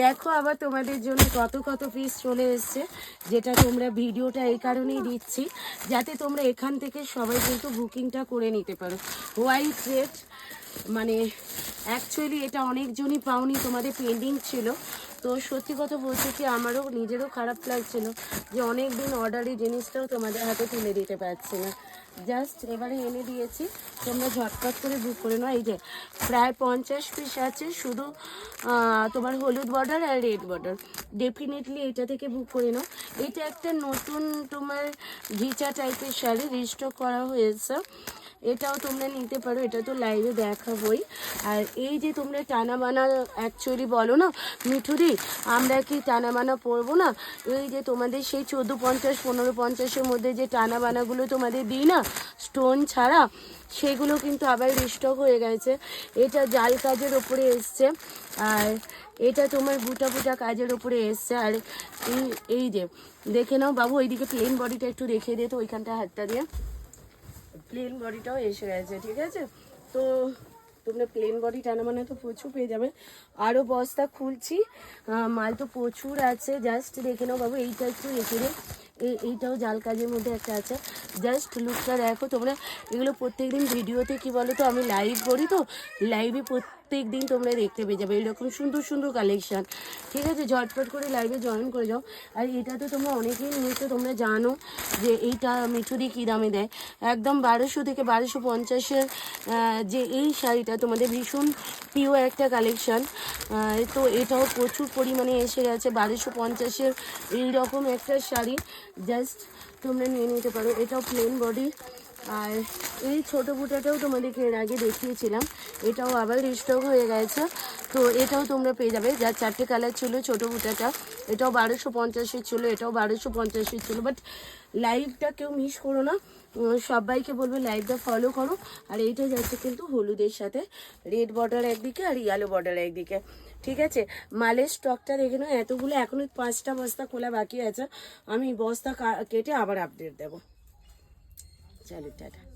দেখো আবার তোমাদের জন্য কত কত পিস চলে এসছে, যেটা তোমরা ভিডিওটা এই কারণেই দিচ্ছি যাতে তোমরা এখান থেকে সবাই কিন্তু বুকিংটা করে নিতে পারো। হোয়াইট রেড মানে অ্যাকচুয়ালি এটা অনেকজনই পাওনি, তোমাদের পেন্ডিং ছিল। তো সত্যি কথা বলছি কি আমারও নিজেরও খারাপ লাগছিল যে অনেক দিন অর্ডারি জিনিসটাও তোমাদের হাতে তুলে দিতে পারছি না। জাস্ট এবারে এনে দিয়েছি, তোমরা ঝটপট করে বুক করে নাও। এই যে প্রায় 50 পিস আছে, শুধু তোমার হলুদ বর্ডার আর রেড বর্ডার। ডেফিনেটলি এটা থেকে বুক করে নাও। এটা একটা নতুন তোমার ঘিচা টাইপের শাড়ি রিস্টক করা হয়েছে, এটাও তোমরা নিতে পারো, এটা তো লাইভে দেখাবোই। আর এই যে তোমরা টানা বানা অ্যাকচুয়ালি বলো না মিঠুদি আমরা কি টানা বানা পরবো না, এই যে তোমাদের সেই 1450 1550-এর মধ্যে যে টানা বানাগুলো তোমাদের দিই না স্টোন ছাড়া, সেগুলো কিন্তু আবার রিস্টক হয়ে গেছে। এটা জাল কাজের ওপরে এসছে, আর এটা তোমার বুটা বুটা কাজের ওপরে এসছে। আর এই যে দেখে নাও বাবু, ওইদিকে প্লেন বডিটা একটু দেখিয়ে দিয়ে তো, ওইখানটা হাতটা দিয়ে প্লেন বডিটাও এসে গেছে, ঠিক আছে। তো তোমরা প্লেন বডি টানা মানে তো প্রচুর পেয়ে যাবে। আরও বস্তা খুলছি, মাল তো প্রচুর আছে, জাস্ট দেখে নাও বাবু। এইটা একটু রেখে দে, এইটাও জাল কাজের মধ্যে একটা আছে, জাস্ট লুকটা দেখো তোমরা। এগুলো প্রত্যেকদিন ভিডিওতে কি বলো তো, আমি লাইভ করি তো, লাইভে প্রত্যেক দিন তোমরা দেখতে পেয়ে যাবে এরকম সুন্দর সুন্দর কালেকশান, ঠিক আছে। ঝটপট করে লাইভে জয়েন করে যাও। আর এটা তো তোমরা অনেকেই নিয়েছো, তোমরা জানো যে এইটা মিঠুরি কী দামে দেয়, একদম 1200 থেকে 1250-এর যে এই শাড়িটা তোমাদের ভীষণ প্রিয় একটা কালেকশান। তো এটাও প্রচুর পরিমাণে এসে গেছে 1250-এর এইরকম একটা শাড়ি, জাস্ট তোমরা নিয়ে নিতে পারো। এটাও প্লেন বডি। আর এই ছোটো বুটাটাও তোমাদেরকে এর আগে দেখিয়েছিলাম, এটাও আবার রিস্টক হয়ে গেছে, তো এটাও তোমরা পেয়ে যাবে। যার 4টে কালার ছিল ছোটো বুটাটা, এটাও 1250-এর ছিল, এটাও 1250-এর ছিল। বাট লাইভটা কেউ মিস করো না, সবাইকে বলবে লাইভটা ফলো করো। আর এইটা যাচ্ছে কিন্তু হলুদের সাথে, রেড বর্ডার একদিকে আর ইয়েলো বর্ডার একদিকে, ঠিক আছে। মালের স্টকটা দেখে নাও, এতগুলো এখনও 5টা বস্তা খোলা বাকি আছে, আমি বস্তা কেটে আবার আপডেট দেবো। চলো টাটা।